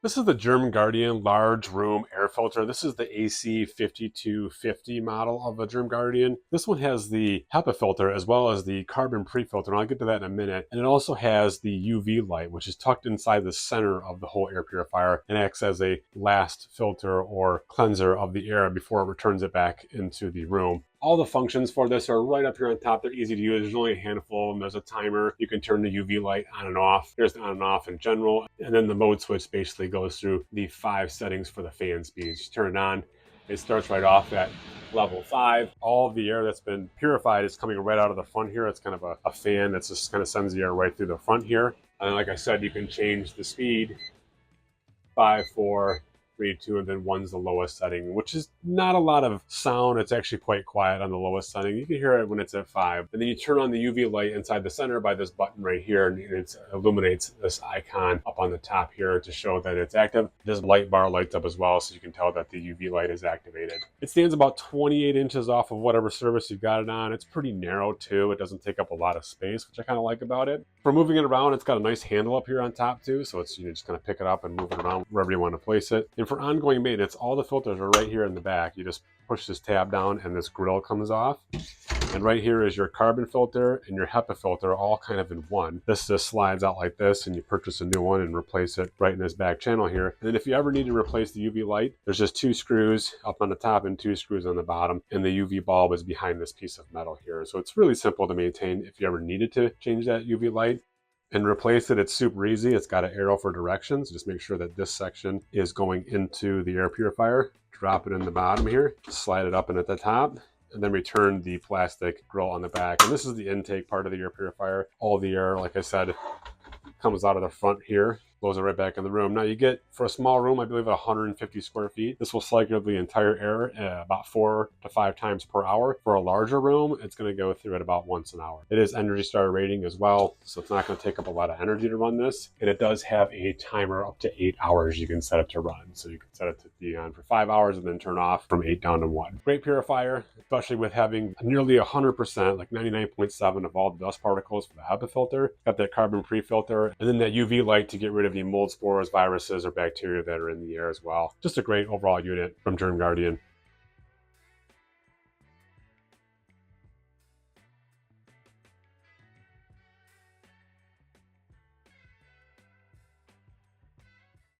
This is the GermGuardian large room air filter. This is the AC5250 model of the GermGuardian. This one has the HEPA filter as well as the carbon pre-filter, and I'll get to that in a minute. And it also has the UV light, which is tucked inside the center of the whole air purifier and acts as a last filter or cleanser of the air before it returns it back into the room. All the functions for this are right up here on top. They're easy to use. There's only a handful, and there's a timer. You can turn the UV light on and off. There's the on and off in general. And then the mode switch basically goes through the 5 settings for the fan speeds. You turn it on, it starts right off at level 5. All of the air that's been purified is coming right out of the front here. It's kind of a fan that just kind of sends the air right through the front here. And like I said, you can change the speed 5, 4, 3, 2, and then 1's the lowest setting, which is not a lot of sound. It's actually quite quiet on the lowest setting. You can hear it when it's at 5. And then you turn on the UV light inside the center by this button right here, and it illuminates this icon up on the top here to show that it's active. This light bar lights up as well, so you can tell that the UV light is activated. It stands about 28 inches off of whatever surface you've got it on. It's pretty narrow too. It doesn't take up a lot of space, which I kind of like about it. For moving it around, it's got a nice handle up here on top too, so it's, you just kind of pick it up and move it around wherever you want to place it. And for ongoing maintenance, all the filters are right here in the back. You just push this tab down and this grill comes off. And right here is your carbon filter and your HEPA filter all kind of in one. This just slides out like this, and you purchase a new one and replace it right in this back channel here. And then if you ever need to replace the UV light, there's just 2 screws up on the top and 2 screws on the bottom, and the UV bulb is behind this piece of metal here. So it's really simple to maintain if you ever needed to change that UV light and replace it. It's super easy. It's got an arrow for directions. Just make sure that this section is going into the air purifier. Drop it in the bottom here, slide it up and at the top, and then return the plastic grill on the back. And this is the intake part of the air purifier. All the air, like I said, comes out of the front here, blows it right back in the room. Now you get, for a small room, I believe 150 square feet, this will cycle the entire air about 4 to 5 times per hour. For a larger room, it's going to go through it about once an hour. It is Energy Star rating as well, so it's not going to take up a lot of energy to run this. And it does have a timer up to 8 hours you can set it to run. So you can set it to be on for 5 hours and then turn off from 8 down to 1. Great purifier, especially with having nearly 100%, like 99.7 of all the dust particles for the HEPA filter. Got that carbon pre-filter, and then that UV light to get rid of the mold spores, viruses, or bacteria that are in the air as well. Just a great overall unit from GermGuardian.